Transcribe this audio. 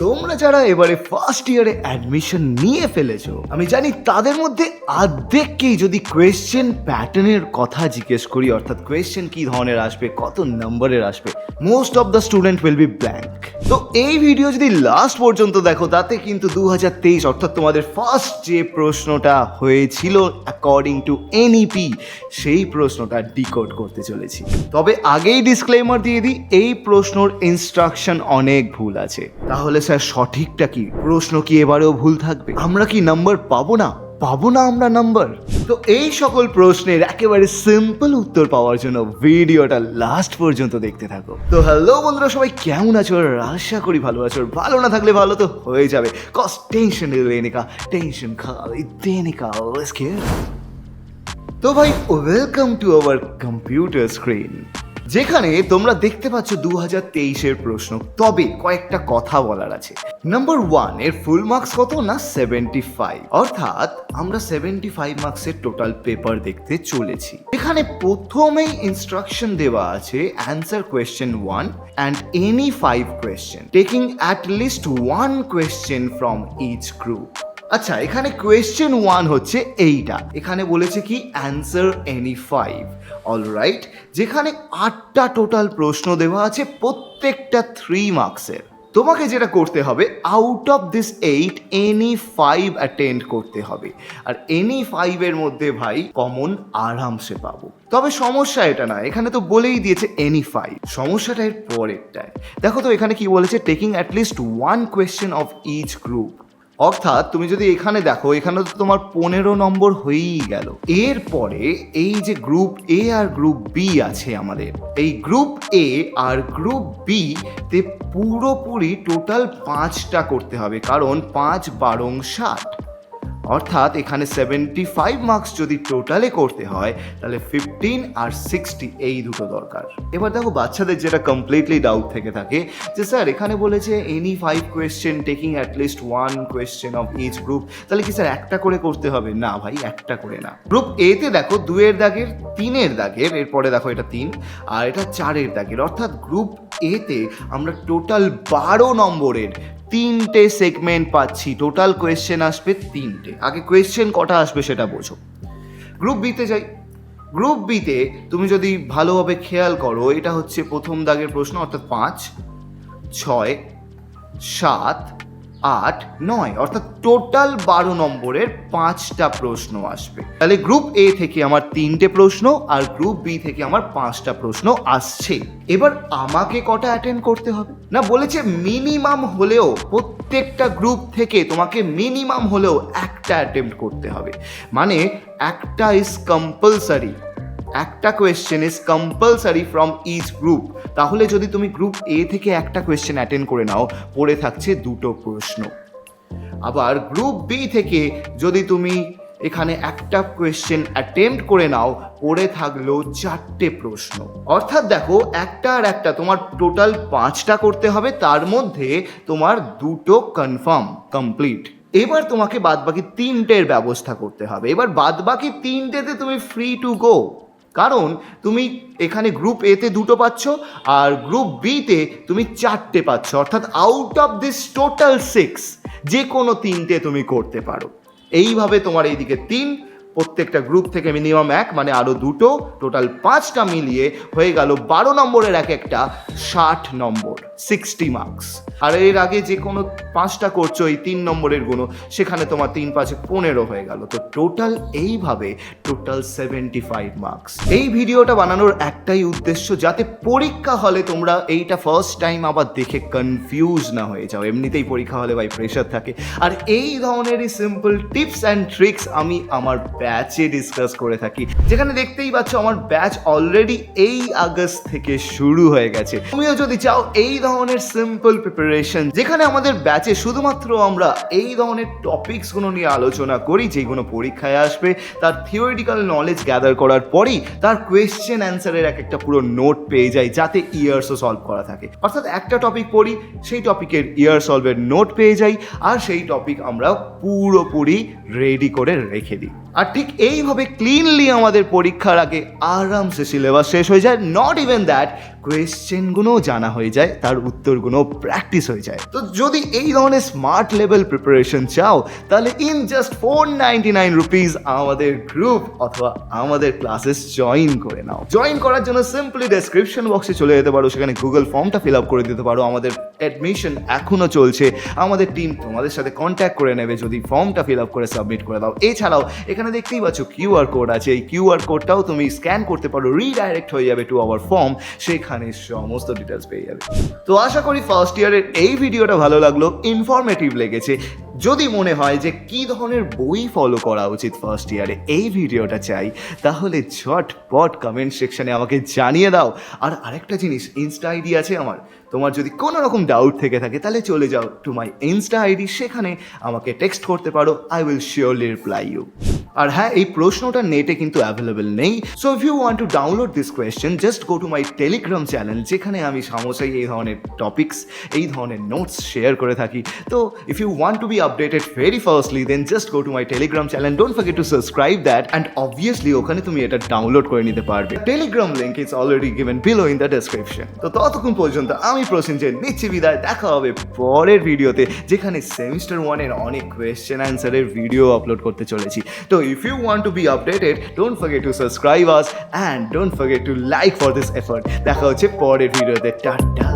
তোমরা যারা এবারে ফার্স্ট ইয়ারে অ্যাডমিশন নিয়ে ফেলেছো, আমি জানি তাদের মধ্যে অর্ধেককেই যদি কোয়েশ্চেন প্যাটার্নের কথা জিজ্ঞেস করি, অর্থাৎ কোয়েশ্চেন কি ধরনের আসবে, কত নম্বরের আসবে, most of the student will be blank. তো এই ভিডিও যদি লাস্ট পর্যন্ত দেখো, তাতে কিন্তু 2023 অর্থাৎ তোমাদের ফার্স্ট যে প্রশ্নটা হয়েছিল অ্যাকর্ডিং টু এনইপি, সেই প্রশ্নটা ডিকোড করতে চলেছি। তবে আগেই ডিসক্লেমার দিয়ে দিই, এই প্রশ্নর ইনস্ট্রাকশন অনেক ভুল আছে। তাহলে স্যার সঠিকটা কি? প্রশ্ন কি এবারেও ভুল থাকবে? আমরা কি নাম্বার পাবো না আমরা নাম্বার? তো এই সকল প্রশ্নের একেবারে সিম্পল উত্তর পাওয়ার জন্য ভিডিওটা লাস্ট পর্যন্ত দেখতে থাকো। তো হ্যালো বন্ধুরা, সবাই কেমন আছো? আশা করি ভালো আছো। ভালো না থাকলে ভালো তো হয়ে যাবে, কজ টেনশন लेने का টেনশন খালি देने का। তো ভাই, welcome to our computer screen, যেখানে তোমরা দেখতে পাচ্ছ 2023-এর প্রশ্ন। তবে কয়েকটা কথা বলার আছে। নাম্বার 1 এর ফুল মার্কস কত না 75, অর্থাৎ আমরা 75 মার্কসের টোটাল পেপার দেখতে চলেছি। এখানে প্রথমেই ইনস্ট্রাকশন দেওয়া আছে, answer question 1 and any 5 question taking at least 1 question from each group. আচ্ছা, এখানে কোয়েশ্চেন 1 হচ্ছে এইটা। এখানে বলেছে কি অ্যান্সার এনি 5, অলরাইট। যেখানে 8টা টোটাল প্রশ্ন দেওয়া আছে, প্রত্যেকটা 3 মার্কসের। তোমাকে যেটা করতে হবে, out of this 8 any 5 attend করতে হবে। আর এনি 5 এর মধ্যে ভাই কমন আরামসে পাবো। তবে সমস্যা এটা না, এখানে তো বলেই দিয়েছে এনি 5। সমস্যাটা এর পরেরটায়। দেখো তো এখানে কি বলেছে, taking at least 1 question of each group. অর্থাৎ তুমি যদি এখানে দেখো, এখানে তো তোমার 15 নম্বর হয়েই গেল। এরপরে এই যে গ্রুপ এ আর গ্রুপ বি আছে আমাদের, এই গ্রুপ এ আর গ্রুপ বি তে পুরোপুরি টোটাল 5টা করতে হবে, কারণ 5 12 60। অর্থাৎ এখানে 75 মার্কস যদি টোটালে করতে হয়, তাহলে 15 আর 60 এই দুটো দরকার। এবার দেখো, বাচ্চাদের যেটা কমপ্লিটলি ডাউট থেকে থাকে যে স্যার এখানে বলেছে any 5 question taking at least 1 question of each group, তাহলে কি স্যার একটা করে করতে হবে? না ভাই, একটা করে না। গ্রুপ এ তে দেখো 2 এর দাগের, 3 এর দাগের, এরপরে দেখো এটা 3 আর এটা 4 এর দাগের। অর্থাৎ গ্রুপ এ তে আমরা টোটাল 12 নম্বরের 3টে সেগমেন্ট পাচ্ছি। টোটাল কোয়েশ্চেন আসবে 3টে। আগে কোয়েশ্চেন কটা আসবে সেটা বোঝো। গ্রুপ বিতে যাই। গ্রুপ বিতে তুমি যদি ভালোভাবে খেয়াল করো, এটা হচ্ছে প্রথম দাগের প্রশ্ন, অর্থাৎ 5 6 7 8 9, অর্থাৎ টোটাল 12 নম্বরের 5টা প্রশ্ন আসবে। তাহলে গ্রুপ এ থেকে আমার 3টে প্রশ্ন আর গ্রুপ বি থেকে আমার 5টা প্রশ্ন আসছে। এবার আমাকে কটা অ্যাটেন্ড করতে হবে না, বলেছে মিনিমাম হলেও প্রত্যেকটা গ্রুপ থেকে তোমাকে মিনিমাম হলেও একটা অ্যাটেম্প্ট করতে হবে। মানে একটা ইজ কম্পালসারি, একটা question is compulsory from each group. তাহলে যদি তুমি গ্রুপ এ থেকে একটা কোয়েশ্চেন অ্যাটেন্ড করে নাও, পড়ে থাকছে 2টো প্রশ্ন। আবার গ্রুপ বি থেকে যদি তুমি এখানে একটা কোয়েশ্চেন অ্যাটেম্প্ট করে নাও, পড়ে থাকলো 4টে প্রশ্ন। অর্থাৎ দেখো, একটা আর একটা তোমার টোটাল 5টা করতে হবে, তার মধ্যে তোমার 2টো কনফার্ম কমপ্লিট। এবার তোমাকে বাদবাকি 3টের ব্যবস্থা করতে হবে। এবার বাদবাকি 3টেতে তুমি ফ্রি টু গো, কারণ তুমি এখানে গ্রুপ এ তে 2টো পাচ্ছ আর গ্রুপ বি তে তুমি 4টে পাচ্ছ। অর্থাৎ আউট অফ দিস টোটাল 6 যে কোনো 3টে তুমি করতে পারো। এইভাবে তোমার এইদিকে 3, প্রত্যেকটা গ্রুপ থেকে মিনিমাম 1, মানে আরও 2টো, টোটাল 5টা মিলিয়ে হয়ে গেল 12 নম্বরের এক একটা 60 নম্বর, 60 মার্কস। আর এর আগে যে কোনো 5টা করছো এই 3 নম্বরের গুণ, সেখানে তোমার 3 5 15 হয়ে গেল। তো টোটাল এইভাবে টোটাল 75 মার্কস। এই ভিডিওটা বানানোর একটাই উদ্দেশ্য, যাতে পরীক্ষা হলে তোমরা এইটা ফার্স্ট টাইম আবার দেখে কনফিউজ না হয়ে যাও। এমনিতেই পরীক্ষা হলে ভাই প্রেশার থাকে। আর এই ধরনেরই সিম্পল টিপস অ্যান্ড ট্রিক্স আমি আমার ব্যাচে ডিসকাস করে থাকি, যেখানে দেখতেই পাচ্ছ আমার ব্যাচ অলরেডি এই আগস্ট থেকে শুরু হয়ে গেছে। তুমিও যদি চাও এই ধরনের সিম্পল প্রিপারেশন, যেখানে আমাদের ব্যাচে শুধুমাত্র আমরা এই ধরনের টপিকসগুলো নিয়ে আলোচনা করি যেগুলো পরীক্ষায় আসবে, তার থিওরিটিক্যাল নলেজ গ্যাদার করার পরেই তার কোয়েশ্চেন অ্যান্সারের এক একটা পুরো নোট পেয়ে যাই, যাতে ইয়ার্সও সলভ করা থাকে। অর্থাৎ একটা টপিক পড়ি, সেই টপিকের ইয়ার সলভের নোট পেয়ে যাই, আর সেই টপিক আমরা পুরোপুরি রেডি করে রেখে দিই। আর ঠিক এইভাবে ক্লিনলি আমাদের পরীক্ষার আগে আরামসে সিলেবাস শেষ হয়ে যায়। নট ইভেন দ্যাট, কোয়েশ্চেনগুলো জানা হয়ে যায়, তার উত্তরগুলো প্র্যাকটিস হয়ে যায়। তো যদি এই ধরনের স্মার্ট লেভেল প্রিপারেশন চাও তাহলে ইন জাস্ট 499 রুপিস আমাদের গ্রুপ অথবা আমাদের ক্লাসেস জয়েন করে নাও। জয়েন করার জন্য সিম্পলি ডেসক্রিপশন বক্সে চলে যেতে পারো, সেখানে গুগল ফর্মটা ফিল আপ করে দিতে পারো। আমাদের অ্যাডমিশন এখনও চলছে, আমাদের টিম তোমাদের সাথে কন্ট্যাক্ট করে নেবে যদি ফর্মটা ফিল আপ করে সাবমিট করে দাও। এছাড়াও এখানে দেখতেই পাচ্ছ কিউআর কোড আছে, এই কিউআর কোডটাও তুমি স্ক্যান করতে পারো, রিডাইরেক্ট হয়ে যাবে টু আওয়ার ফর্ম, সেখানে সমস্ত ডিটেলস পেয়ে যাবে। তো আশা করি ফার্স্ট ইয়ারের এই ভিডিওটা ভালো লাগলো, ইনফরমেটিভ লেগেছে। যদি মনে হয় যে কী ধরনের বই ফলো করা উচিত ফার্স্ট ইয়ারে এই ভিডিওটা চাই, তাহলে ঝটপট কমেন্ট সেকশনে আমাকে জানিয়ে দাও। আর আরেকটা জিনিস, ইনস্টা আইডি আছে আমার, তোমার যদি কোনো রকম ডাউট থেকে থাকে তাহলে চলে যাও টু মাই ইনস্টা আইডি, সেখানে আমাকে টেক্সট করতে পারো, I will surely reply you. আর হ্যাঁ, এই প্রশ্নটা নেটে কিন্তু অ্যাভেলেবেল নেই, so if you want to download this question just go to my Telegram channel, যেখানে আমি সামসাই এই ধরনের টপিক্স, এই ধরনের নোটস শেয়ার করে থাকি। তো if you want to be updated very firstly then just go to my Telegram channel, don't forget to subscribe that, and obviously ওখানে তুমি এটা ডাউনলোড করে নিতে পারবে। Telegram link is already given below in the description. তো ততক্ষণ পর্যন্ত আমি প্রসেনজিৎ নিচ্ছি বিদায়, দেখা হবে পরের ভিডিওতে, যেখানে সেমিস্টার 1-এর অনেক কোয়েশ্চেন অ্যান্সারের ভিডিও আপলোড করতে চলেছি। তো if you want to be updated, don't forget to subscribe us and don't forget to like for this effort. দেখা হচ্ছে পরের ভিডিওতে। টাটা।